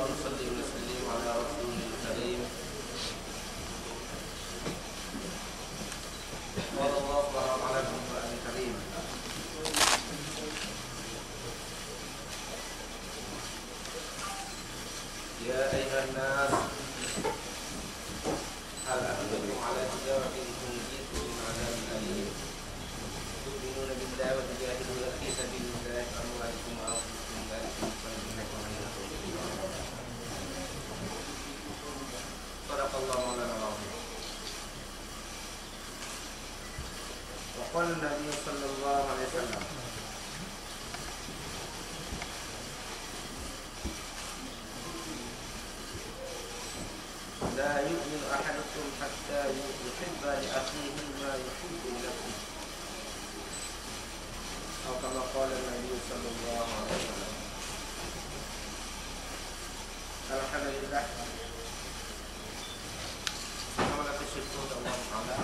ونصلي ونسلم على رسوله الكريم. قال الله تعالى في القرآن الكريم: يا أيها الناس هل أدلكم على تجارة تنجيكم من عذاب أليم تؤمنون بالله وتجاهدون في سبيل الله بأموالكم وأنفسكم ذلكم خير لكم إن كنتم تعلمون. صدق الله مولانا العظيم. وقال النبي صلى الله عليه وسلم: لا يؤمن أحدكم حتى يحب لأخيه ما يحب لنفسه، أو كما قال النبي صلى الله عليه وسلم. Alhamdulillah, kita bersyukur Allah Taala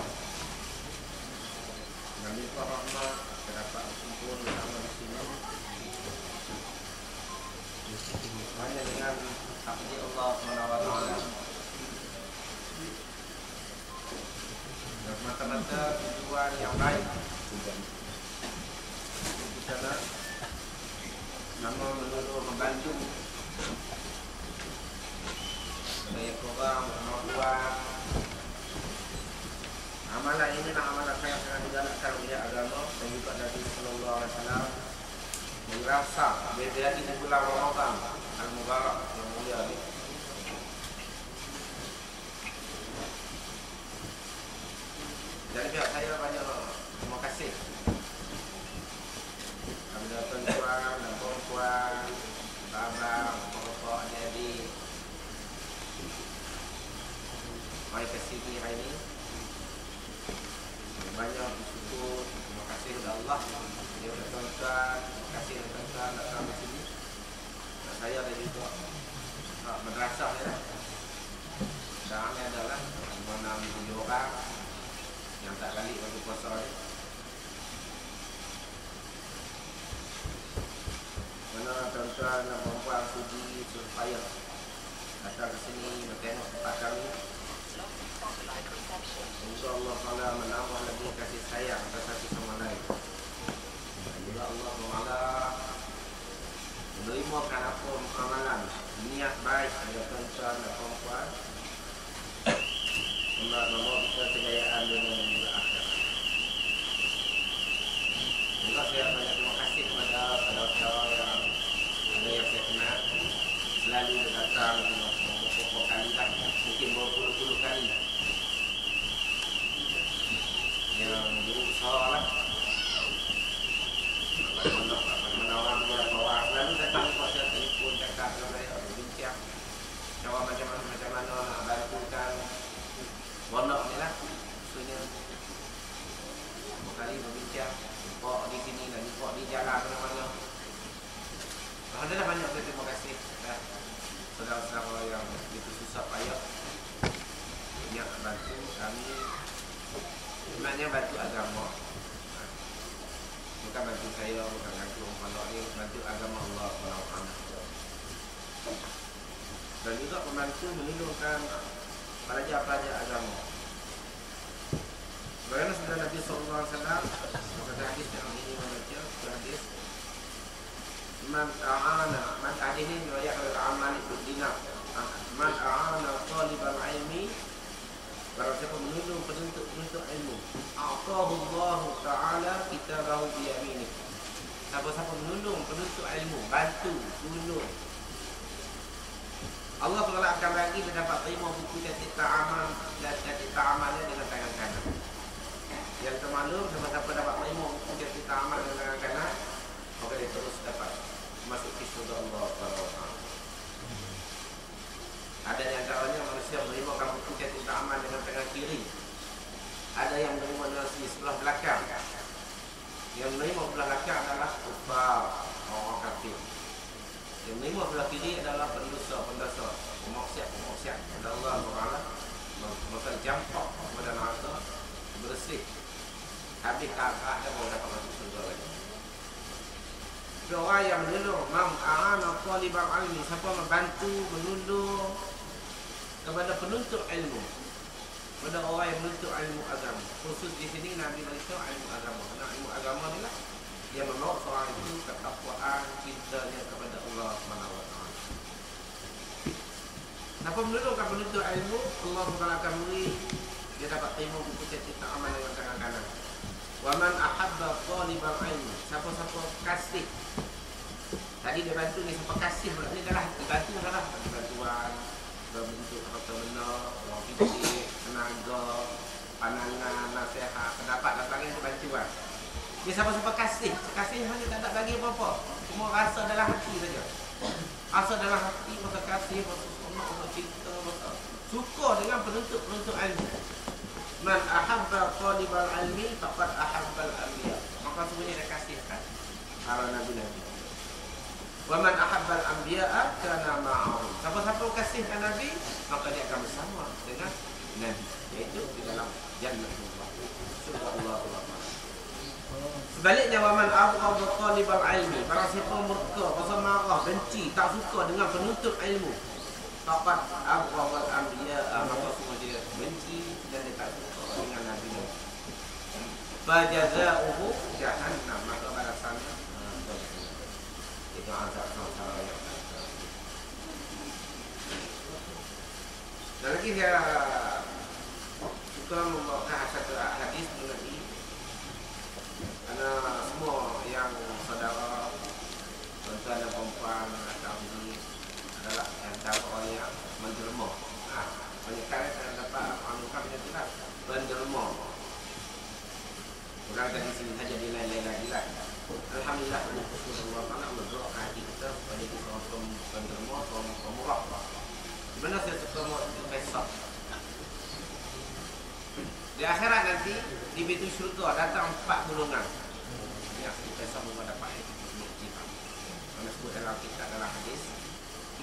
dengan limpah rahmat terdapat kumpul bersama di sini hanya dengan takdir Allah Subhanahu wa taala. Dan mata-mata tujuan yang baik di sana, nama menurut membantu supaya korang berkemampuan. Amalan ini adalah amalan sangat digalakkan oleh agama dan juga Nabi Sallallahu Alaihi Wasallam merasa berbeda di bulan Ramadan Al-Mubarak yang mulia ini. Dari pihak saya banyak terima kasih kepada tuan-tuan dan puan-puan, abang, bapak, adik-adik mari ke sini hari ini. Banyak bersyukur, terima kasih kepada Allah. Dia sudah tuan-tuan, terima kasih kepada tuan-tuan datang ke sini. Dan saya ada juga madrasah ya. Sekarang ni adalah 6-7 orang yang tak balik waktu puasa ni. Mana tuan-tuan dan puan-puan sudi supaya datang ke sini bertengok tempat kami. InsyaAllah Ta'ala menambah lagi kasih sayang antara satu sama lain. Dan juga Allah Ta'ala menerimakan apa amalan niat baik dari tuan-tuan dan puan-puan. Membawa kita kejayaan dunia dan juga akhirat. Juga saya banyak terima kasih kepada saudara-saudara yang ada yang saya kenal, selalu datang beberapa kali lah, mungkin berpuluh-puluh kali yang berusaha lah. Mana orang beberapa orang selalu datang ke saya telefon, cakap dengan saya, berbincang jawab macam mana nak bantukan pondok ni lah. Maksudnya berkali berbincang, jumpa di sini dan jumpa di jalan mana-mana. Alhamdulillah banyak saya terima kasih kepada saudara-saudara yang begitu susah payah banyak bantu kami. Sebenarnya bantu agama, bukan bantu saya, bukan bantu orang pondok ni, bantu agama Allah SWT. Dan juga membantu menghidupkan pelajar-pelajar agama. Bagaimana sudah Nabi SAW kata hadis yang ini membaca hadis man hadis ini riwayat al-amal dinar man a'ana talibal ilmi, barang siapa menolong penuntut ilmu, a'tahu Allah Ta'ala kitabahu bi yaminih. Siapa-siapa menolong penuntut ilmu, bantu, tolong, Allah Ta'ala akan bagi dia dapat terima buku catatan amal dan catatan amalnya dengan tangan kanan. Yang termaklum, siapa-siapa dapat terima buku catatan amal dengan tangan kanan, maka dia terus dapat masuk ke syurga Allah Ta'ala. Ada di antaranya manusia menerima buku catatan amal dengan tangan kiri. Ada yang menerima dengan sebelah belakang. Yang menerima sebelah belakang adalah kufar, orang kafir. Yang menerima sebelah kiri adalah pendosa, pemaksiat kepada Allah Ta'ala. Maka jampak kepada neraka, bersih, habis kakak dan baru dapat masuk surga lagi. Orang yang menolong, man a'ana talibal ilmi, siapa membantu, menolong kepada penuntut ilmu, kepada orang yang menuntut ilmu agama. Khusus di sini Nabi beritahu ilmu agama. Karena ilmu agama ni lah yang membawa seorang itu ketakwaan, cintanya kepada Allah SWT. Siapa menolongkan penuntut ilmu, Allah SWT akan beri, dia dapat terima buku cerita amal dengan tangan kanan. Wa man ahabba talibal ilmi, siapa-siapa kasih. Tadi dia bantu ni, siapa kasih pula ni adalah dibantu adalah bantuan berbentuk harta benda, orang fikir, tenaga, pandangan, nasihat, pendapat dan sebagainya, bantuan. Dia siapa-siapa kasih, kasih hanya tak ada bagi apa-apa, cuma rasa dalam hati saja. Rasa dalam hati, masa kasih, masa seronok, masa cinta, masa suka dengan penuntut ilmu. Man ahabba talibal ilmi faqad ahabbal anbiya. Maka sebenarnya dia kasihkan para nabi-nabi. Wa man ahabbal anbiya'a kana ma'ahum. Siapa-siapa kasihkan nabi, maka dia akan bersama dengan nabi, iaitu di dalam jannatullah, surga Allah Taala. Sebaliknya, wa man abghadha talibal ilmi, barang siapa murka, rasa marah, benci, tak suka dengan penuntut ilmu, faqad abghadal anbiya'a, maka semua dia benci dan dia tak suka dengan nabi-nabi. Fajaza'uhu jahannam, maka balasannya itu azab sementara yang datang. Dan lagi saya suka membawakan satu hadis mengenai, karena semua yang saudara, tuan-tuan dan perempuan atau ini adalah yang tahu orang yang menderma. Banyak kali saya dapat anugerah macam tu lah, menderma. Bukan dari sini saja, di lain-lain lagi lah. Alhamdulillah, Allah Ta'ala mendoakan hati kita supaya kita seorang penderma, seorang pemurah. Di mana saya suka itu besok di akhirat nanti, di pintu syurga datang 4 golongan. Yang besok mula dapat iktifak. Mana sebut dalam kitab, dalam hadis,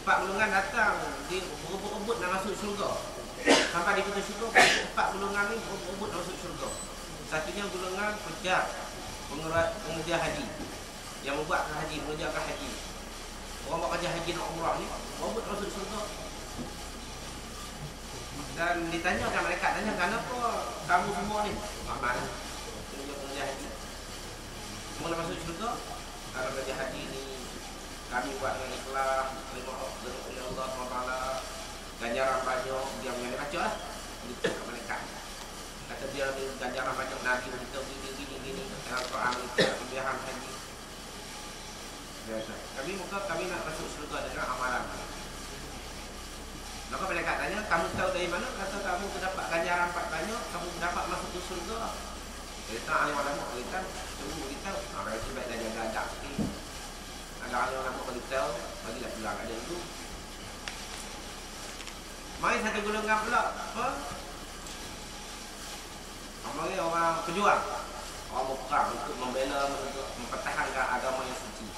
4 golongan datang, dia berebut-rebut nak masuk syurga. Sampai di pintu syurga, 4 golongan ni berebut nak masuk syurga. Satunya golongan pejar, pengejar haji, yang membuatkan haji, mengerjakan haji. Orang buat kerja haji nak umrah ni, berebut nak masuk syurga. Dan ditanyakan, mereka tanya, kenapa kamu semua ni amal pengerja haji, semua nak masuk syurga? Kalau kerja haji ni kami buat dengan ikhlas, terima oleh Allah SWT, ganjaran banyak, dia mengenai baca lah, itu ke mereka. Kata dia ganjaran banyak, Nabi beritahu gini dalam Quran itu, pembiahan haji. Kami nak masuk syurga dengan amalan. Maka mereka tanya, kamu tahu dari mana? Kata kamu dapat ganjaran banyak, kamu dapat masuk ke syurga. Jadi tak ada orang nak beritahu, tunggu beritahu. Kalau itu baik dah jaga adab sikit. Ada orang nak beritahu, bagilah pulang ada itu. Mari satu golongan pula, apa? Mari orang pejuang, orang berperang untuk membela, untuk mempertahankan agama yang suci.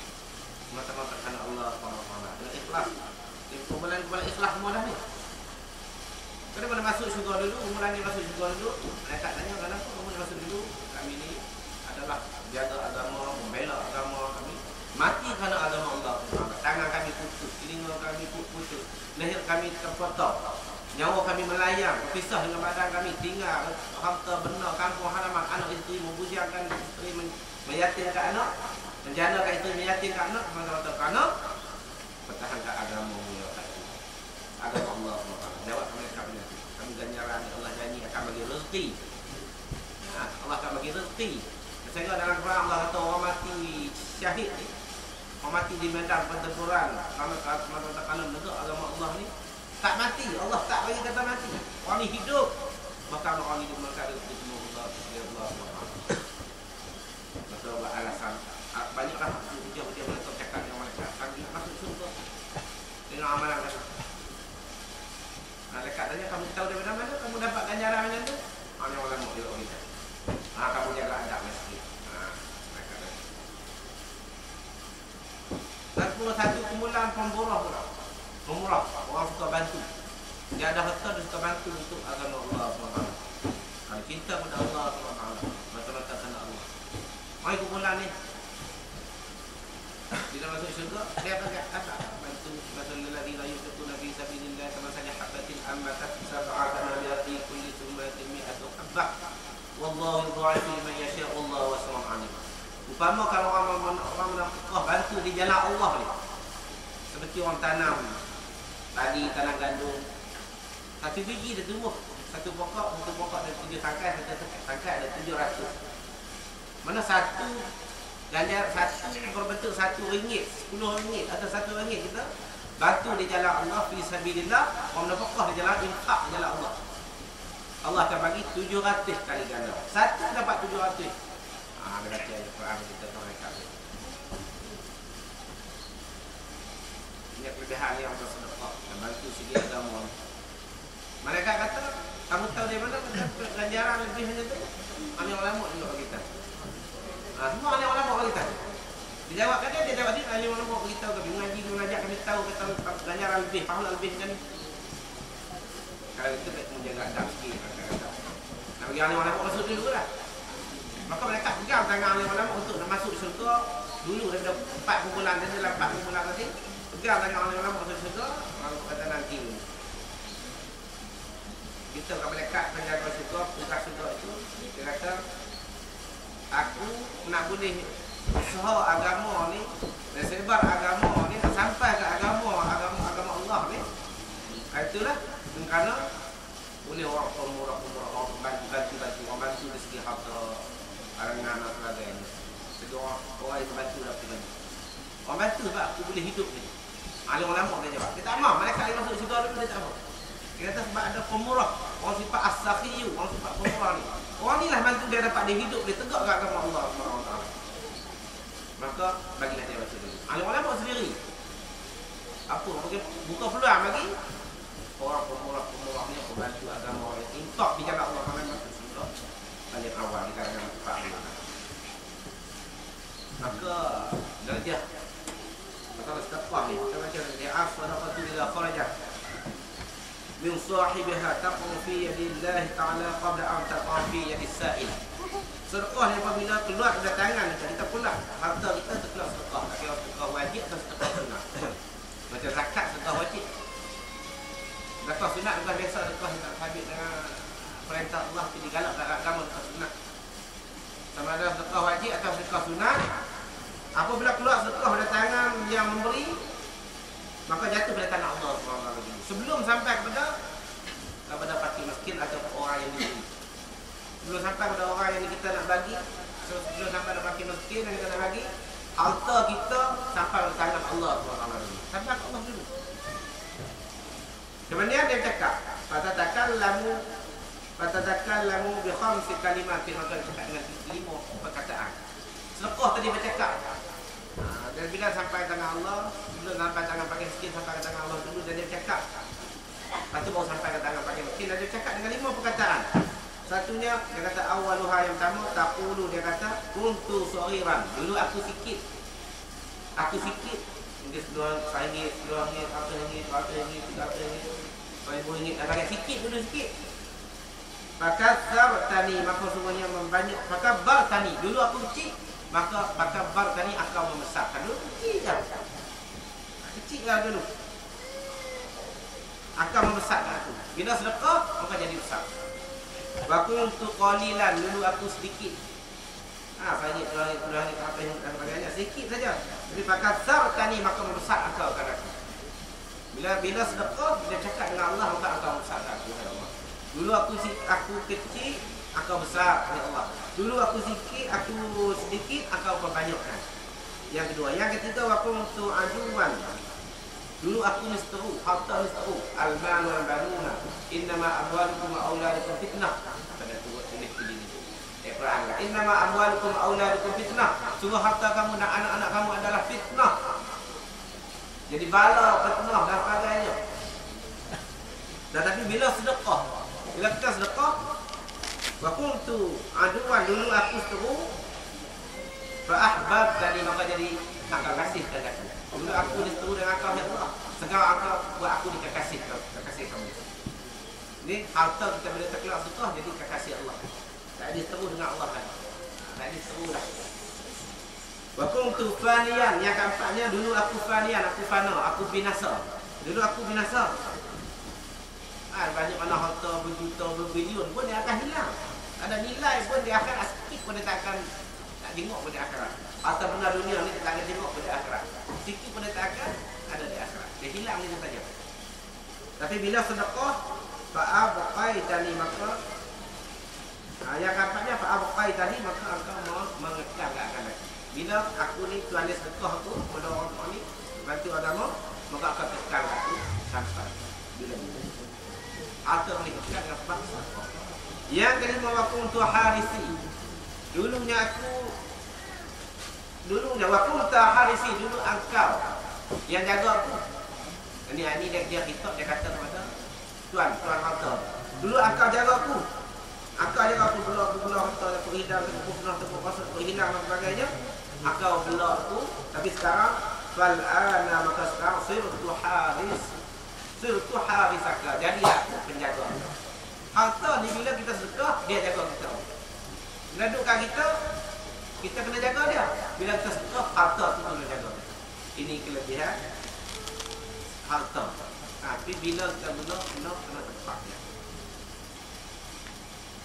Semata-mata kerana Allah SWT. Dengan ikhlas. Kumpulan ikhlas semua dah ni. Kena mana masuk syurga dulu, kumpulan ni masuk syurga dulu. Mereka tanya, kenapa kamu masuk dulu? Kami ni adalah jaga agama, membela agama kami. Mati kerana agama Allah. Tangan kami putus, telinga kami putus, leher kami terpotong, nyawa kami melayang, berpisah dengan badan kami, tinggal harta benda, kampung halaman, anak isteri, membujiakan isteri, meyatimkan anak, menjanakan isteri, meyatimkan anak, semata-mata kerana pertahankan agama agama Allah SWT. Jawab mereka benar. Kami ganjaran Allah janji akan bagi rezeki. Allah akan bagi rezeki. Sehingga dalam Quran Allah kata orang mati syahid ni, orang mati di medan pertempuran kerana menegak agama Allah ni, tak mati. Allah tak bagi kata mati. Orang ni hidup. Maka orang hidup mereka ada rezeki semua Allah SWT. Betul buat alasan. Banyaklah hujah-hujah mereka cakap dengan mereka. Kami masuk syurga dengan amalan mereka. Malaikat tanya, kamu tahu daripada mana kamu dapat ganjaran macam tu? Hanya orang nak elok kita. Kamu jaga adab masjid. Mereka tanya. Dan pula satu kumpulan pemurah pula. Pemurah, orang suka bantu. Dia ada harta, dia suka bantu untuk agama Allah SWT. Kalau cinta kepada Allah SWT, mata-mata kerana Allah. Mari kumpulan ni Bila masuk syurga, dia akan kata bantu masalul ladzina yunfiquna fi sabilillah kama habatin ambatat sab'ata nabiyati kulli summatin mi'atu habbah. Wallahu yudha'ifu liman yasha' wallahu wasi'un 'alim. Upama kalau orang menafkah bantu di jalan Allah ni. Seperti orang tanam padi, tanam gandum. Satu biji dia tumbuh, satu pokok ada 7 tangkai, satu tangkai ada 700. Mana satu ganjar satu berbentuk RM1, RM10 atau RM1 kita bantu di jalan Allah fi sabilillah, orang nafkah di jalan infak di jalan Allah. Allah akan bagi 700 kali ganda. Satu dapat 700. Dia baca ayat Quran kita tahu mereka. Ini kelebihan yang bersedekah dan bantu segi agama. Mereka kata, kamu tahu dari mana ganjaran lebihnya itu? Alim ulama juga bagi kita. Semua alim ulama bagi kita. Dijawab kan dia jawab dia alim ulama bagi kita, kami ngaji mengajar kami tahu kata ganjaran lebih, pahala lebih kan. Kalau itu tak menjaga adab sikit kata-kata. Nak bagi alim ulama masuk dulu lah. Maka mereka pegang tangan alim ulama untuk nak masuk syurga dulu daripada 4 kumpulan dan dalam 4 kumpulan tadi. Pegang tangan alim ulama masuk syurga, orang kata nanti. Kita kalau dekat penjaga syurga, buka syurga itu, dia kata, aku nak boleh usaha agama ni, dan sebar agama ni, sampai ke agama Allah ni. Itulah kerana boleh orang pemurah, orang bantu orang bantu dari segi harta, arangan dan sebagainya. Jadi orang yang bantu dah bantu. Orang bantu sebab aku boleh hidup ni. Alim ulama dia jawab. Dia tak mahu, mereka yang masuk syurga dulu dia tak mahu. Dia kata sebab ada pemurah, orang sifat as-sakhiyu, orang sifat pemurah ni. Orang ni lah bantu dia dapat dia hidup, dia tegak kat agama Allah SWT. Maka bagilah dia baca dulu. Alim ulama sendiri. Apa? Buka peluang bagi orang pemurah ni yang membantu agama orang. Infak di jalan Allah Taala masuk syurga. Paling awal di kalangan empat bulan. Maka darjah masalah sedekah ni, kita baca dia as-sadaqatu idza kharajat min sahibiha taqu fi yadillah ta'ala qabla an taqa fi yadis sa'il. Sedekah ni apabila keluar dari tangan kita pula harta kita terkeluar sedekah. Kira sedekah wajib atau sedekah sunat. Macam zakat sedekah wajib. Sedekah sunat bukan biasa sedekah nak habis dengan perintah Allah pilih galak kat agama sedekah sunat. Sama ada sedekah wajib atau sedekah sunat. Apabila keluar sedekah dari tangan yang memberi, maka jatuh pada tangan Allah SWT. Sebelum sampai kepada fakir miskin atau orang yang diberi. Sebelum sampai kepada orang yang kita nak bagi, sebelum sampai kepada fakir miskin yang kita nak bagi, harta kita sampai pada tangan Allah SWT. Sampai ke Allah dulu. Kemudian dia cakap, Fatadakallamu bi khamsi kalimatin, maka dia cakap dengan 5 perkataan. Sedekah tadi bercakap. Dan bila sampai tangan Allah, sebelum sampai tangan fakir miskin, sampai ke tangan Allah dulu, dan dia cakap. Lepas tu baru sampai ke tangan fakir miskin, dan dia cakap dengan 5 perkataan. Satunya, dia kata awaluha yang pertama, taqulu, dia kata kuntu shaghiran. Dulu aku sikit. Mungkin RM2, RM100, RM200, RM300, RM1000, agak sikit dulu sikit. Fakadzartani, maka semuanya membanyak. Fakabbartani, dulu aku kecil. Maka fakabbartani, akan membesarkan. Dulu kecil kan? Kecil lah dulu. Akan membesarkan aku. Bila sedekah, maka jadi besar. Wa kuntu qalilan, dulu aku sedikit. Banyak puluhan apa yang sebagainya, sedikit saja. Jadi fakadzartani, maka membesar akal akan aku. Bila sedekah, dia cakap dengan Allah, maka akan membesarkan aku. Dulu aku kecil, akan besar oleh Allah. Dulu aku sedikit, akan perbanyakkan. Yang kedua, yang ketiga, wa kuntu aduwan. Dulu aku misteru, harta misteru. Al-mal wal banuna, innama amwalukum wa auladukum fitnah. Pada tulis begini. Quran. Innama amwalukum wa auladukum fitnah. Sungguh harta kamu dan anak-anak kamu adalah fitnah. Jadi bala, fitnah dan sebagainya. Dan tapi bila sedekah, bila kita sedekah, wa kuntu aduwan, dulu aku seru, fa ahbabtani, maka jadi akal kasih kepada aku. Dulu aku diseru dengan akal ya Allah. Sekarang akal buat aku dikasih kamu. Ini harta kita bila terkeluar sedekah jadi kekasih Allah. Tak diseru dengan Allah kan. Tak diseru lah. Wa kuntu faniyan, yang keempatnya dulu aku faniyan, aku fana, aku binasa. Dulu aku binasa. Banyak mana harta berjuta berbilion pun dia akan hilang. Ada nilai pun di akhirat sikit pun dia tak akan tengok pada akhirat. Harta benda dunia ni dia tak akan tengok pada akhirat. Sikit pun dia tak akan ada di akhirat. Dia hilang ni saja. Tapi bila sedekah fa'abqai tani maka yang keempatnya fa'abqai tani maka engkau mengekalkan lagi. Bila aku ni tulis sedekah aku pada orang ni bantu agama, maka akan kekal aku sampai bila-bila. Atau boleh kekal dengan sebab sedekah. Yang kelima waktu untuk harisi. Dulunya waktu untuk harisi, dulu engkau yang jaga aku. Ini dia kitab, dia kata kepada Tuan harta. Dulu engkau jaga aku. Engkau jaga aku bela harta, aku hilang, aku pernah tepuk pasal, aku hilang dan sebagainya. Engkau bela aku, tapi sekarang fal'ana maka sekarang sirtu harisaka. Jadi aku penjaga. Harta ni bila kita sedekah, dia jaga kita. Bila dudukkan kita kena jaga dia. Bila kita sedekah, harta tu kena jaga. Ini kelebihan harta. Tapi bila kita kena tepat dia.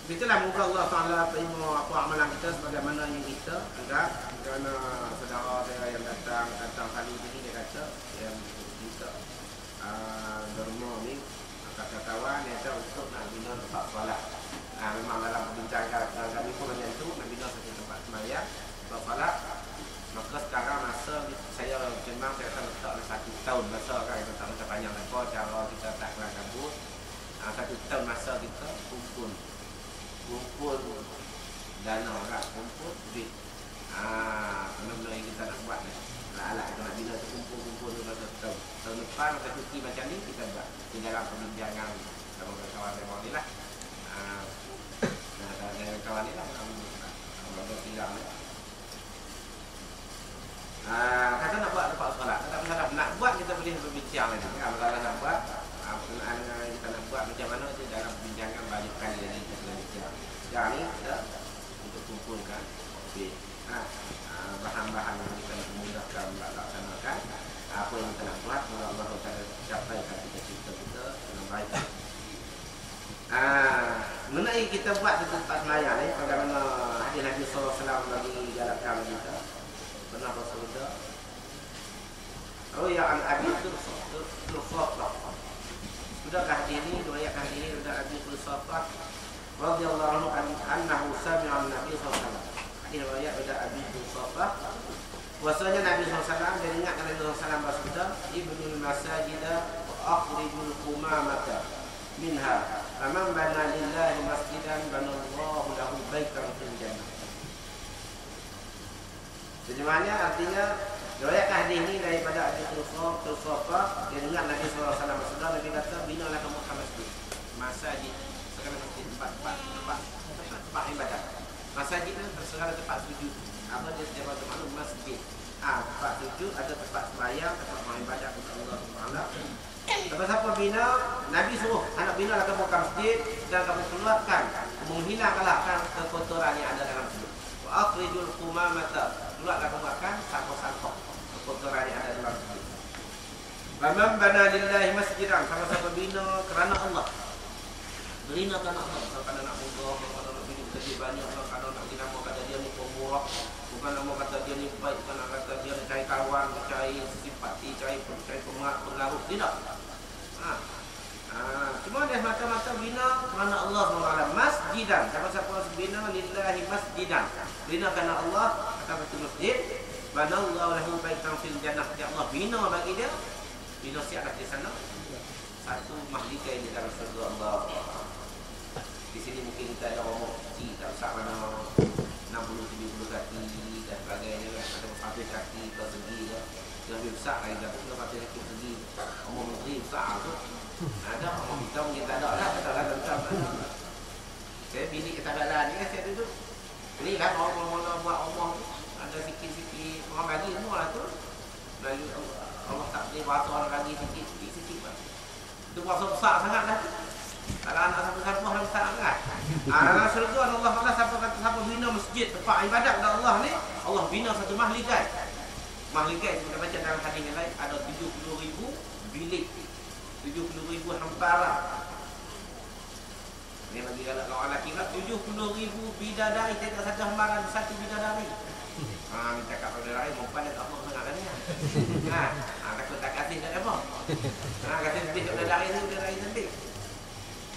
Itulah moga Allah Taala terima apa amalan kita sebagaimana yang kita anggap. Kerana saudara saya yang datang kali ini dia kata yang kita derma ni kawan dia kata untuk nak bina tempat solat. Memang dalam perbincangan kami pun macam tu, nak bina satu tempat sembahyang, tempat solat. Maka sekarang masa saya memang saya akan letak 1 tahun masa kan kita tak macam panjang lepas cara kita tak kelang kabut. 1 tahun masa kita kumpul dana kan, kumpul duit. Benda-benda yang kita nak buat ni. Alat-alat kita nak bina kumpul tu masa tahun. Tahun depan masa cuti macam ni kita buat. Di dalam perbincangan sama kawan saya ni lah. Dengan kawan ni lah. Kalau tinggal ni. Kata nak buat tempat solat. Tak masalah. Nak buat kita boleh berbincang lagi. Kalau nak buat, kita nak buat macam mana tu dalam perbincangan banyak kali lagi kita boleh bincang. Sekarang ni kita kumpulkan bahan-bahan yang kita nak memudahkan melaksanakan apa yang kita nak buat. Semoga Allah Taala capai cita-cita kita dengan baik. Mengenai kita buat di tempat sembahyang ni, bagaimana hadis Nabi sallallahu alaihi wasallam bagi galakkan kita pernah bersabda, "Oh ya an Abi Tursafah." Sudahkah hadis ini riwayatkan hadis ini dari Abi Tursafah radhiyallahu anhu sami'a an-nabi sallallahu alaihi wasallam. Hadis riwayat dari Abi Tursafah. Bahwasanya Nabi SAW dia ingat Nabi SAW bersabda, "Ibnul masajida wa akhrijul qumamata minha. Faman bana lillahi masjidan banallahu lahu baitan fil jannah." Sebenarnya artinya riwayatkan hadis ini daripada Abi Tursafah. Dia dengar Nabi SAW bersabda, Nabi kata, "Binalah kamu masjid." Masjid segala masjid tempat ibadah. Masjid itu segala tempat sujud. Apa dia secara makna masjid? Tempat sujud, ada tempat sembahyang, tempat ibadah kepada Allah Subhanahu. Lepas apa bina, Nabi suruh anak bina lah kamu ke masjid dan kamu keluarkan, menghilangkanlah kekotoran yang ada dalam masjid. Wa akhrijul qumamata, keluarlah kamu akan sampah-sampah kekotoran yang ada dalam masjid. Faman bana lillahi masjidan, siapa bina kerana Allah. Bina kerana Allah, kalau nak mudah, kalau nak bina kerja banyak, kalau nak dinamo kata dia ni pemurah, bukan nama kata dia ni baik, bukan nama kata dia ni cari kawan, cari simpati, cari pengaruh, tidak. Cuma dia mata-mata bina kerana Allah SWT. Masjidan, siapa bina lillahi masjidan, bina kerana Allah akan betul masjid. Banallahu lahu baitan fil jannah, ya Allah bina bagi dia, bina siap di sana satu mahligai di dalam surga Allah. Di sini mungkin kita ada orang kecil, tak usah mana 60-70 kaki dan sebagainya, atau 100 kaki persegi ke. Lebih besar lagi, tapi kalau 100 kaki persegi, orang menteri besar tu. Ada orang kita mungkin tak ada lah, kata lah tentang saya bilik kata lah ni kan saya duduk. Ni lah orang-orang buat rumah tu, ada sikit-sikit, orang bagi semua lah tu. Lalu Allah tak boleh bahasa orang bagi sikit-sikit lah. Itu bahasa besar sangat lah tu. Kalau anak siapa-siapa orang besar sangat. Dalam surga Allah Ta'ala siapa bina masjid, tempat ibadat kepada Allah ni, Allah bina satu mahligai. Mahligai kita baca dalam hadis yang lain ada 70,000 bilik, 70,000 hamparan. Ini bagi kalau lelaki lah 70,000 bidadari, tidak satu hamparan satu bidadari. Minta kat bidadari perempuan dia tak apa sangat kan ya. Takut tak kasih tak apa. Kasih sedih kat bidadari tu, bidadari cantik.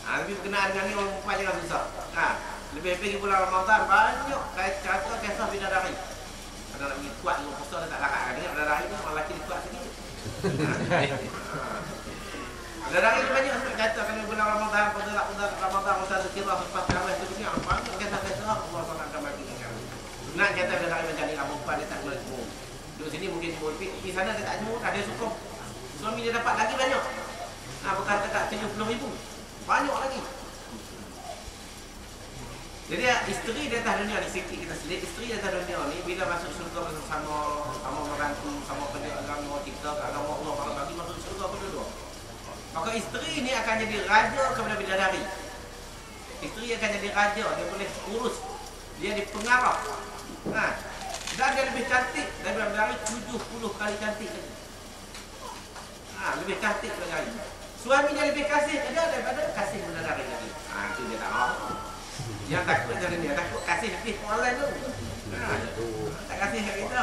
Tapi berkenaan dengan ni orang perempuan jangan susah. Lebih-lebih bulan Ramadan banyak kata kisah bidadari. Ada nak pergi kuat dengan puasa dia tak larat. Dengar bidadari tu orang lelaki dia kuat sikit. Bidadari tu banyak kata kalau bulan Ramadan, pada Ramadan masa kira lepas tarawih tu ni banyak kisah-kisah Allah SWT akan bagi kita. Nak kata bidadari macam ni perempuan dia tak boleh semua. Duduk sini mungkin semua di sana dia tak semua, ada sokong. Suami dia dapat lagi banyak. Bukan dekat 70,000. Banyak lagi. Jadi isteri di atas dunia ni, sikit kita sedih, isteri di atas dunia ni bila masuk syurga bersama, sama merantu, sama pendidik agama kita, agama Allah kalau bagi masuk syurga berdua. Maka isteri ni akan jadi raja kepada bidadari. Isteri akan jadi raja, dia boleh urus, dia dipengaruh. Dan dia lebih cantik daripada bidadari 70 kali cantik lagi. Lebih cantik lagi. Suami dia lebih kasih daripada kasih bidadari lagi. Itu dia tak mahu. Yang takut dari dia, takut kasih lebih orang lain tu. Tak kasih kat kita.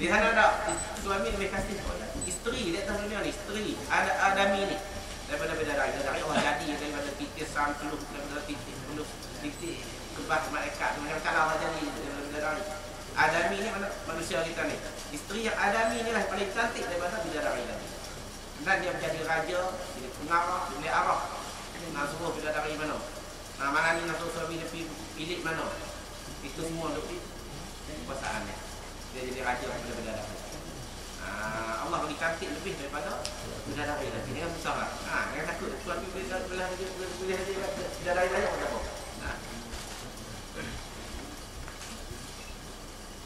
Di sana ada suami lebih kasih isteri di atas dunia ni, isteri ada Adami ni daripada bidadari. Bidadari Allah jadi daripada titik sampeluh, daripada titik penuh, titik kebas malaikat macam Allah jadi daripada bidadari. Adami ni manusia kita ni. Isteri yang Adami ni lah paling cantik daripada bidadari tadi. Dan dia menjadi raja, jadi pengarah, dia arah. Nak suruh bidadari mana? Mana ni nak suruh suami dia pilih mana? Itu semua lebih kekuasaannya. Dia jadi raja kepada bidadari. Allah bagi cantik lebih daripada bidadari tadi. Jangan susah lah. Jangan takut suami bidadari banyak pun tak apa.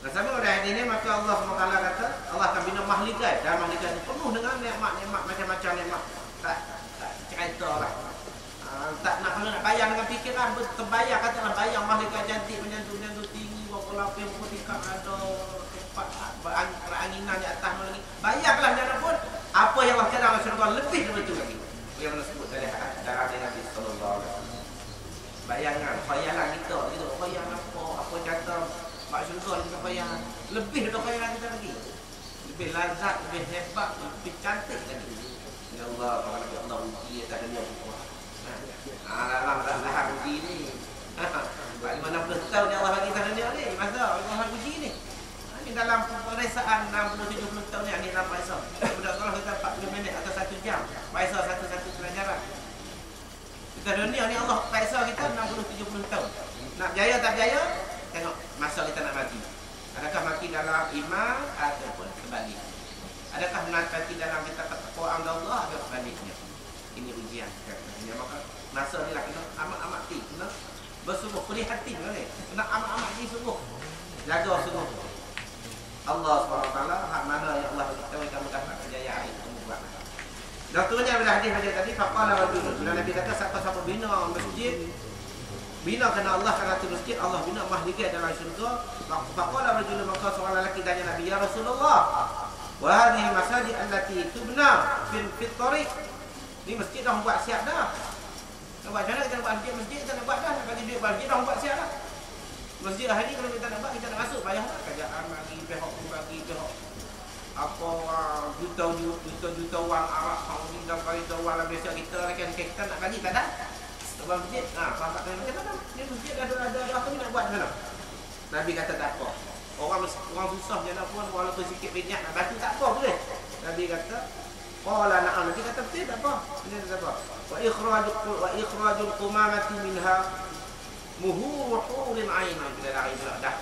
Dan sama pada ayat ini maka Allah SWT kata Allah akan bina mahligai. Dan mahligai itu penuh dengan nikmat-nikmat macam-macam nikmat. Tak cerita lah. Tak nak kalau nak bayang dengan fikiran terbayang katalah bayang mahligai cantik menyandu tinggi berapa lapis berapa tingkat ada tempat peranginan di atas lagi. Bayanglah jangan pun apa yang Allah cakap dalam surga lebih daripada itu lagi. Yang mana sebut dari darah Nabi sallallahu alaihi wasallam. Bayangan kita gitu. Bayang apa kata mak syurga kita bayang lebih daripada bayangan kita lagi. Lebih lazat, lebih hebat, lebih cantik lagi. Ya Allah, kalau Allah uji atas dunia semua. Dalam uji ni 50 tahun yang Allah bagi pada dunia ni. Masa Allah uji ni ini dalam pemeriksaan 60-70 tahun ni dalam Faisal. Budak kalau kita 40 minit atau 1 jam Faisal satu-satu pelajaran. Kita dunia ni Allah Faisal kita 60-70 tahun. Nak jaya tak jaya, tengok masa kita nak mati. Adakah mati dalam iman ataupun sebalik. Adakah mati dalam kita ketakwaan Allah atau sebaliknya. Ini ujian. Maka masa ni lah kena amat-amat hati, kena bersungguh, penuh hati kena amat-amat hati sungguh, jaga sungguh. Allah SWT hak mana yang Allah beritahu kamu dapat kejayaan itu kamu buat. Dan turunnya bila hadis macam tadi, faqala rajulun, bila Nabi kata siapa-siapa bina masjid, bina kerana Allah kerana tu masjid, Allah bina mahligai dalam syurga. Faqala rajulun, maka seorang lelaki tanya Nabi, ya Rasulullah, wa hadhihi masajid allati tubna fil tariq. Ni masjid dah buat siap dah. Nak buat macam mana kita nak buat masjid, kita nak buat dah. Nak bagi duit masjid dah buat siap dah. Masjid hari ni kalau kita nak buat, kita nak masuk, bayar lah. Kerajaan bagi, pihak pun bagi, pihak apa juta wang Arab, Saudi dan juta wang lah biasa kita rakan kita nak bagi tak ada. Sebab masjid, faham tak macam mana? Ni masjid ada apa ni nak buat macam mana? Nabi kata tak apa. Orang susah je nak pun walaupun sikit minyak nak bantu tak apa boleh. Nabi kata qala na'am, nanti kata betul tak apa. Ini tak apa. Wa ikhrajul qumamati minha muhururin ain. Bila lari pula dah.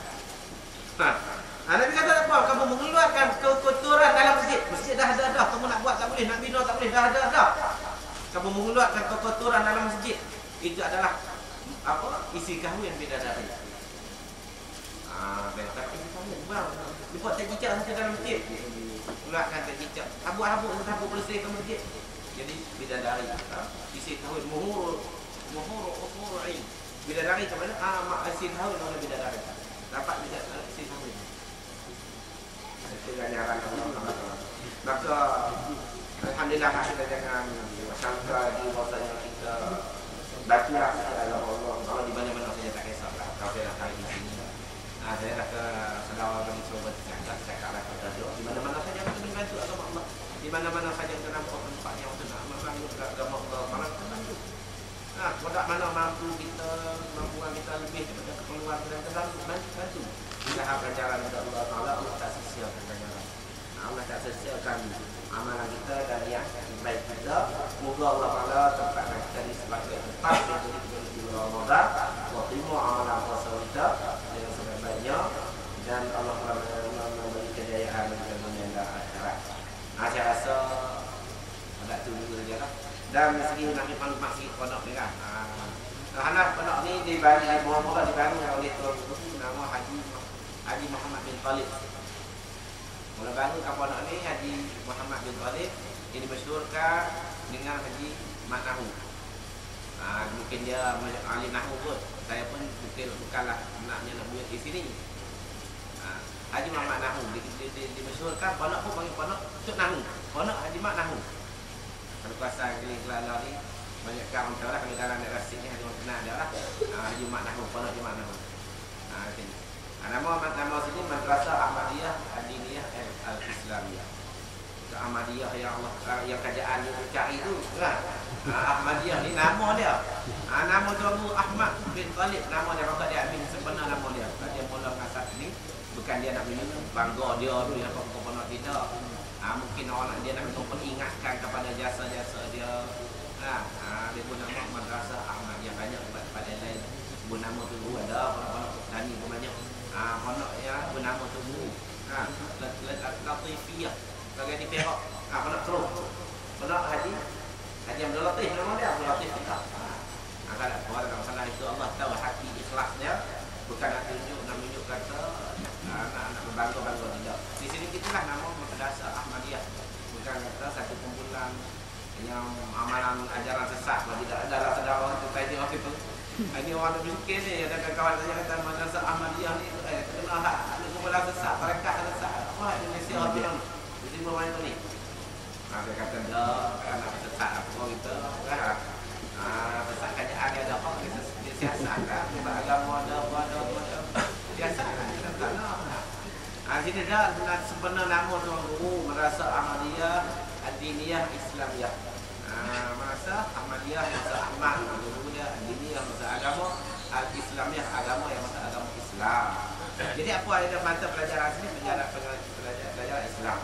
Nabi kata tak apa, kamu mengeluarkan kekotoran dalam masjid. Masjid dah ada dah, kamu nak buat tak boleh, nak bina tak boleh, dah ada dah. Kamu mengeluarkan kekotoran dalam masjid. Itu adalah apa? Isi kahwin bidadari. Bentak isi kahwin. Bang, dibuat tak cicak saja dalam masjid. Keluarkan tak cicak. Habuk bersihkan masjid. Jadi bidadari. Isi kahwin muhur ain. Bidadari ke mana? Mak isi kahwin oleh bidadari. dapat juga si kami. Itu ganjaran Allah. Maka alhamdulillah kita jangan sangka di bahasanya kita bacalah saja Allah. Kalau di mana-mana saja tak kisahlah. Kalau saya nak di sini, saya nak ke saudara kami sobat cakap lah kita doa. Di mana-mana saja kita membantu agama Allah. Di mana-mana saja kita nampak tempat yang kita nak membantu agama Allah. Malah kita bantu. Kalau tak mana mampu kita, mampuan kita lebih daripada keperluan kita bantu. Usaha pelajaran untuk Allah Taala, Allah tak sia-siakan pelajaran. Allah tak sia-siakan amalan kita dan yang baik kita. Semoga Allah Taala tempatkan kita di sebagai tempat yang di bulan Ramadan. Allah terima amalan puasa kita dengan sebaik-baiknya dan Allah Taala memberi kejayaan bagi dunia dan akhirat. Saya rasa ada tu dulu saja lah. Dan segi nak maklumat sikit pondok ni kan. Hanaf pondok ni dibangun mula-mula dibangun oleh tuan guru nama Haji Muhammad bin Talib. Mula bangun pondok ni Haji Muhammad bin Talib ini dimasyhurkan dengan Haji Mat Nahu. Mungkin dia ahli Nahu pun. Saya pun bukanlah nak buat di sini. Haji Muhammad Nahu dimasyhurkan pondok pun panggil pondok Tok Nahu. Pondok Haji Mat Nahu. Kalau kuasa keliling Kelala ni banyak kawan tahu lah kalau dalam daerah sini ada orang kenal dia lah. Haji Mat Nahu, pondok Haji Mat Nahu. Sini. Nama sini Madrasah Ahmadiyah Adiniyah Al-Islamiyah. Ahmadiyah yang Allah yang kerajaan dia cari tu kan. Ahmadiyah ni nama dia. Nama Tuan Guru Ahmad bin Talib, nama dia kalau dia ambil sebenar nama dia. Dia mula mengasas ni bukan dia nak bangga dia tu yang pondok tidak. Mungkin orang dia nak ingatkan kepada jasa-jasa dia. Dia pun nama Madrasah Ahmadiyah banyak pada lain. Pun nama tu ada pondok tani pun banyak. Pondok yang bernama tu Latifiyah. Bagi di Perak. Pondok Teruk. Pondok Haji Abdul Latif nama dia Abdul Latif kita. Kalau salah itu Allah tahu hati ikhlas dia. Bukan nak tunjuk kata nak berbangga-bangga tidak. Di sini gitulah nama Madrasah Ahmadiyah. Bukan kata satu kumpulan yang amalan ajaran sesat. Kalau tidak adalah saudara itu tadi waktu itu. Ini orang miskin ni, ada kawan saya kata Madrasah Ahmadiyah ni kenal kumpulan sesat, mereka sesat. Wah Indonesia orang di sini bermain ni. Saya kata dah anak sesat apa kita kan. Sesat kerajaan ada apa dia siasat kan. Agama ada biasa kan kita tak nak. Sini dah sebenar nama Tuan Guru Madrasah Ahmadiyah Adiniyah Islamiyah. Madrasah Ahmadiyah Madrasah Ahmad Guru dia Adiniyah Madrasah Agama Al-Islamiyah agama yang maksud agama Islam. Jadi apa ada mata pelajaran sini pelajaran Islam.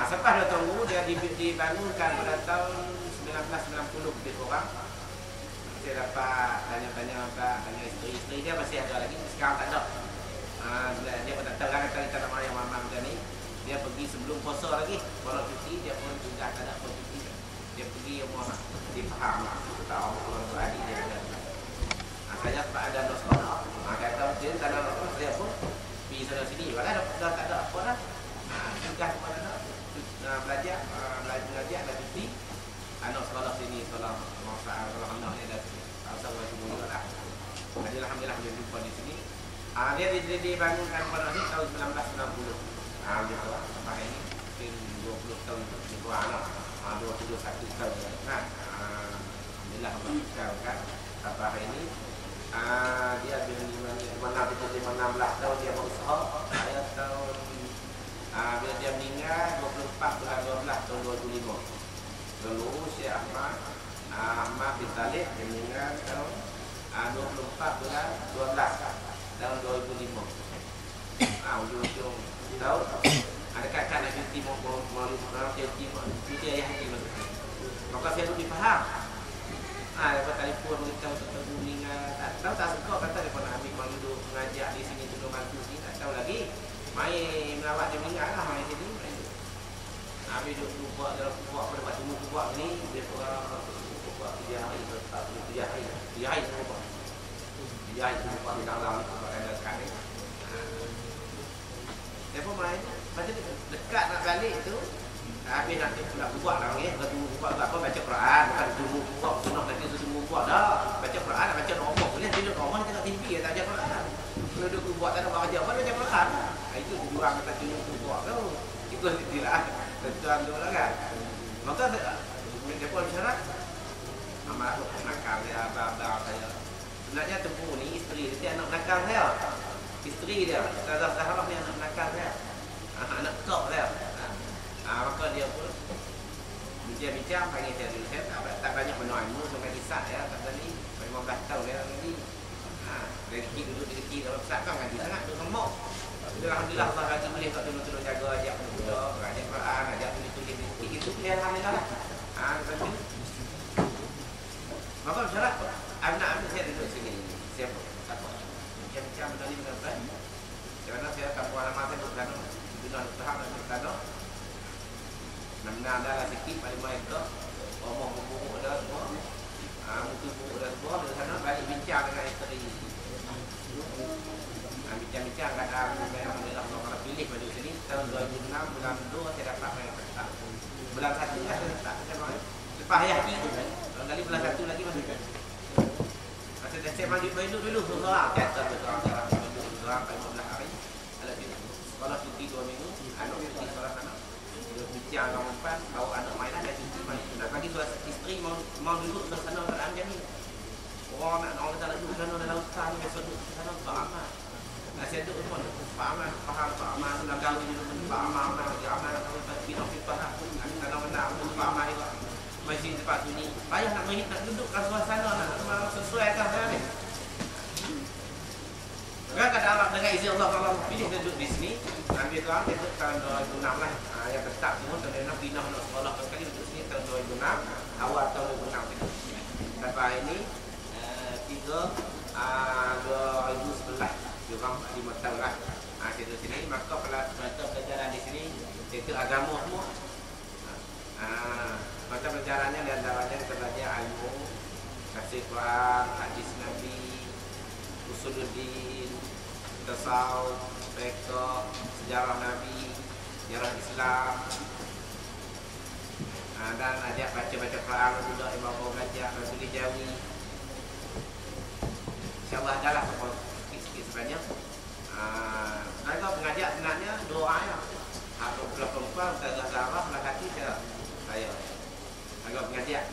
Selepas dia Tuan Guru dia dibangunkan pada tahun 1990 lebih kurang. Saya dapat tanya isteri dia masih ada lagi, sekarang tak ada. Dia pun tak tahu kan kata nama yang mamam dia ni. Dia pergi sebelum puasa lagi, kalau cuti dia pun sudah tak ada pun cuti. Dia pergi rumah dia faham lah. Tahu orang beradik dia ada. Saya tak ada dos sekolah. Kata dia tak ada apa dia pun pergi sana sini. Walau dah tak ada apa dah. Sudah mana belajar dah cuti. Anak sekolah sini sekolah masa sekolah anak ni dah sama semua lah. Jadi alhamdulillah dia jumpa di sini. Dia dibangunkan pada ni tahun 1990. Gitu lah. Sampai ini mungkin 20 tahun lebih kurang lah. 21 tahun kan. Alhamdulillah Allah kan. Sampai hari ini dia mana kita 16 tahun dia berusaha. Saya tahun bila dia meninggal 24 bulan 12 tahun 2005. Lalu Syekh Ahmad bin Talib dia meninggal tahun 24 bulan 12 tahun 2005. Ujung-ujung tahun ada kakak nak cuti mau cuti ayah haji maksudnya. Maka saya lebih faham. Dapat telefon beritahu tentang meninggal. Tak tahu tak suka kata dia pernah ambil malu duduk mengajak di sini duduk bantu sini. Tak tahu lagi. Main melawat dia meninggal lah main sini. Habis duduk buat dalam buat pada batu muka buat ni dia buat 3 hari tak 3 hari semua buat. 3 hari semua buat di dalam ada sekarang. Dia pun main macam dekat nak balik tu. Habis nak buat lah okey, buat apa baca Quran, bukan tunggu buat sunat nanti semua buat dah. Baca Quran nak baca nombor boleh tidur rumah tengok TV tak baca Quran. Duduk tu buat tak ada buat kerja, mana jangan makan. Itu tujuan kata tunjuk tu buat tu. Itu tidak tujuan tu lah kan. Maka dia pun syarat amat nakal dia abang-abang saya. Sebenarnya tempuh ni isteri dia anak nakal saya. Isteri dia, Ustazah Zahra ni anak nakal saya. Anak kok dia. Maka dia pun dia bincang panggil saya dulu. Saya tak banyak menua ilmu sampai kisah ya. Kata ni 15 tahun dia lagi. Dari kecil duduk di kecil dalam pesat kan ngaji sangat tu semua. Alhamdulillah Allah kata boleh tak tolong-tolong jaga ajak budak, ajak Quran, ajak tulis-tulis sikit itu dia alhamdulillah lah. Macam ni. Maka syarat anak saya duduk sini. Siapa? Siapa? Dia bincang benda ni benar-benar. Kerana saya tak buat nama saya bukan guna tahap dan bukan. Nampak dah sikit paling baik tu. Omong buku dah semua. Mutu buku dah semua. Dari sana balik bincang dengan isteri. Bincang-bincang kadang Alhamdulillah kalau pilih baju sini tahun 2006 bulan 2 saya dapat main petak. Bulan 1 kan saya letak lepas hari haji tu kan. Kali bulan 1 lagi masih kan. Masa saya maju dulu seorang kata orang seorang 15 hari. Kalau kita sekolah cuti 2 minggu, anak cuti sekolah sana. Bincang dengan umpan, bawa anak mainan dan cuti main. Nak bagi isteri mau duduk di sana dalam jam ni. Orang nak orang tak duduk sana dalam hutan biasa duduk sana tak aman. Saya duduk pun faham nak gaul dulu faham kalau pindah kalau nak faham juga masih tempat sunyi payah nak duduk kat suasana nak sesuai kan saya ni kadang Allah dengan izin Allah kalau pilih duduk di sini ambil tuan duduk tahun 2006 lah yang tetap semua tahun 2006 pindah nak sekolah sekali duduk sini tahun 2006 awal tahun 2006 sampai ini 2011 Jurang 5 tahun lah. Saya duduk sini, maka pelajaran di sini itu agama semua. Maka pelajarannya di antaranya kita belajar ilmu, kasih Quran, hadis Nabi, usuluddin, tasawuf, fiqh, sejarah Nabi, sejarah Islam. Dan ajak baca-baca Quran juga yang bawa belajar tulis Jawi. InsyaAllah adalah sebenarnya mereka mengajak sebenarnya doa ya atau perempuan Ustazah Zahra melakati saya agak mengajak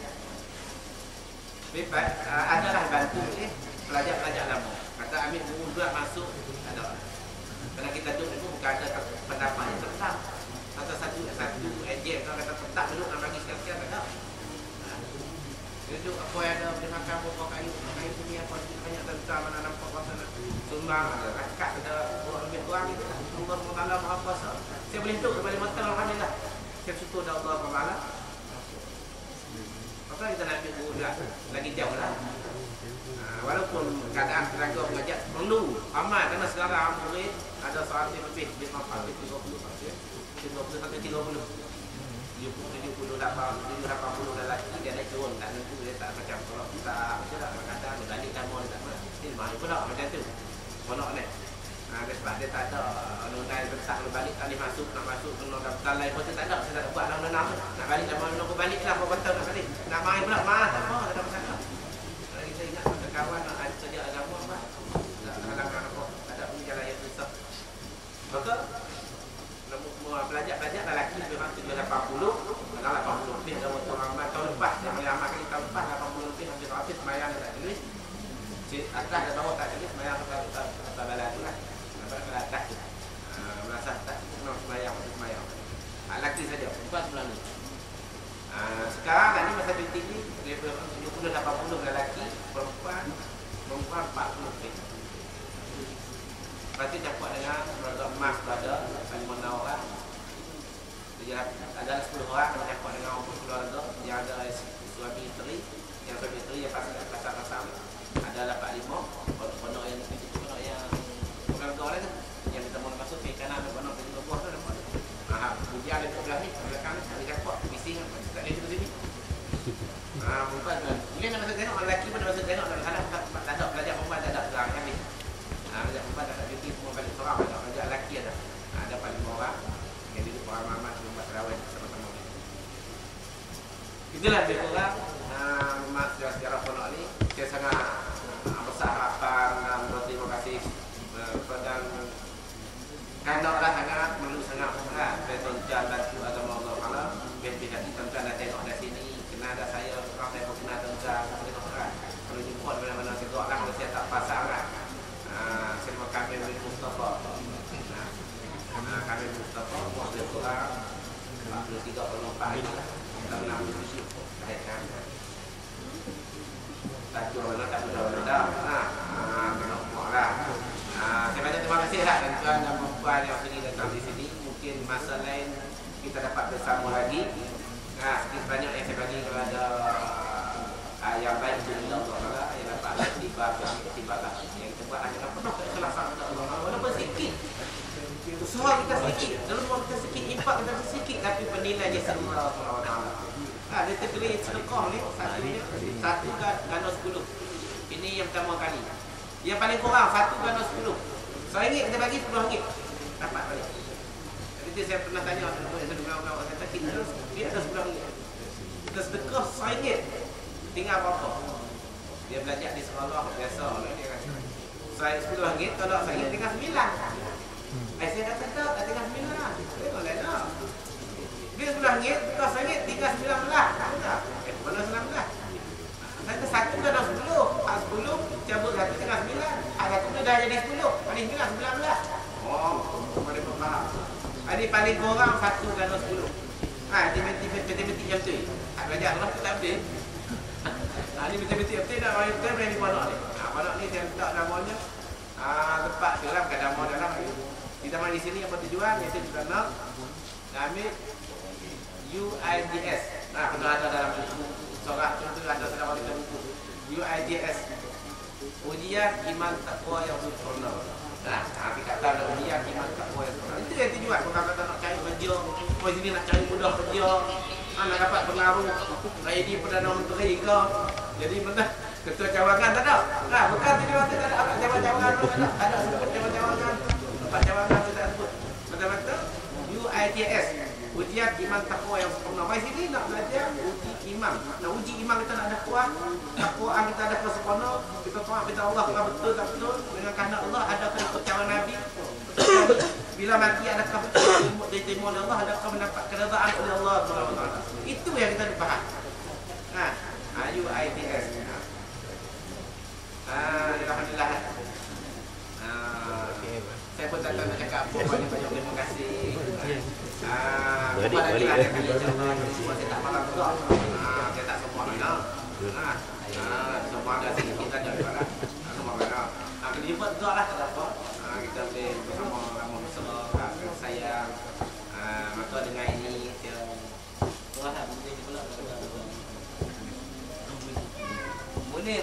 bebas adalah bantu pelajar-pelajar lama kata ambil buku juga masuk ada kerana kita duduk itu bukan ada pendapat yang tetap kata satu ejen kalau kata tetap duduk nak bagi sekian-sekian ada duduk apa yang ada boleh makan apa kayu sini apa banyak tentang mana nampak kuasa sumbang ada rakat ada orang lebih kurang itu sumbang malam maha puasa saya boleh duduk kembali makan alhamdulillah saya syukur dah Allah SWT maka kita nak ambil budak lagi jauh lah walaupun keadaan tenaga mengajar perlu amal kerana sekarang murid ada 100 lebih 50 30 70 80 lelaki dia naik turun tak tentu dia tak macam kalau kita macam tak kata dia balik kamu dia tak mana dia main pula macam tu monok ni sebab dia tak ada undang bentak lu balik kali masuk nak masuk kena daftar lain pun tak ada saya tak buat lah undang nak balik dah mau balik lah apa betul nak balik nak main pula tak mau tak ada masalah kalau kita ingat ada kawan nak ada kerja agama apa tak halangan apa tak ada pun jalan yang susah maka belajar lelaki lebih kurang 80 kalau 80 lebih ada waktu ramai tahun lepas dia boleh amal kali tahun lepas 80 lebih hampir 100 semayang dia tak tulis atas dan bawah tak tulis semayang tak bala tu lah kalau atas tu merasa tak cukup semayang lelaki saja perempuan sebelah ni sekarang ni masa cuti ni level 70-80 lelaki perempuan 40 lebih berarti campur dengan keluarga emas berada paling mana orang ada 10 orang yang campur dengan orang keluarga yang ada suami isteri yang pasal-pasal ada 45 pondok yang itu pondok yang keluarga orang tu yang kita mau masuk ke kanan ada pondok di bawah tu ada buji ada di sebelah ni belakang ada campur bising tak ada di sini bukan dia nak masuk tengok lelaki pun masuk tengok dalam hadap tak ada belajar perempuan tak ada terang kan belajar perempuan tak ada cuti semua balik seorang belajar lelaki ada paling orang yang duduk para mamat buat terawih sama-sama itulah dia kurang sejarah pondok ni saya sangat besar harapan dan berterima kasih kepada kurang 43.4 lagi lah. Dalam 6 minggu lahirkan. Tak jual mana tak jual mana. Kena buat lah. Saya banyak terima kasih lah tuan-tuan dan puan yang sini datang di sini. Mungkin masa lain kita dapat bersama lagi. Banyak yang saya bagi kepada yang baik untuk Allah yang dapat tiba lah yang kita buat adalah penuh keikhlasan untuk Allah. Walaupun sikit, usaha kita sikit, dalam kita sikit, impak kita sikit, tapi penilainya semua Allah. Dia terpilih sedekah ni satu ganda 10. Ini yang pertama kali. Yang paling kurang 1 ganda 10. RM1 kita bagi RM10 dapat balik. Jadi saya pernah tanya orang kata kita dia ada RM10. Kita sedekah RM1 tinggal apa-apa. Dia belajar di sekolah biasa dia kata. Saya RM10 tolak saya tinggal 9. Saya kata tak tinggal 9. Dia boleh tak. Dia RM10 tukar RM1 tinggal 19. Tak. Mana 19? Saya kata 1 dah 10. 10 cabut 1 tinggal 9. Ada tu dah jadi 10. Paling tinggal 19. Oh, boleh faham. Ini paling kurang 1 ganda 10. Matematik jam tu. Belajar Allah kita ambil. Ini betul-betul betul nak main betul main di mana ni. Mana ni saya letak namanya. Tempat tu lah bukan nama dalam. Kita main di sini apa tujuan? Iaitu kita nak ambil UIDS. Pernah ada dalam buku surah contoh ada dalam buku UIDS. Ujian iman takwa yang sempurna. Tapi kata ada ujian iman takwa yang sempurna. Itu yang tujuan. Kalau kata nak cari kerja, kau sini nak cari mudah kerja. Nak dapat pengaruh ID Perdana Menteri ke. Jadi benar ketua cawangan tak ada. Bukan tujuan tak ada. Cawangan tu tak ada. Ada sebut cawangan. Tempat cawangan tu tak sebut. Betul-betul UITS. Ujian iman takwa yang sempurna. Mai sini nak belajar uji iman. Nak uji iman kita nak ada kuat. Takwa kita ada sempurna. Kita tahu kita Allah betul tak betul dengan kehendak Allah ada ikut cara Nabi. Bila mati adakah betul diterima oleh Allah, adakah mendapat keredaan oleh Allah SWT. Itu yang kita dibahas. UITS. Alhamdulillah. Saya pun tak tahu nak cakap apa. Banyak-banyak terima kasih. Balik. Saya tak malam juga. Saya tak semua mana. Semua ada sedikit saja. Semua mana. Kita jumpa juga lah. Kita boleh bersama sayang. Maka dengan ini boleh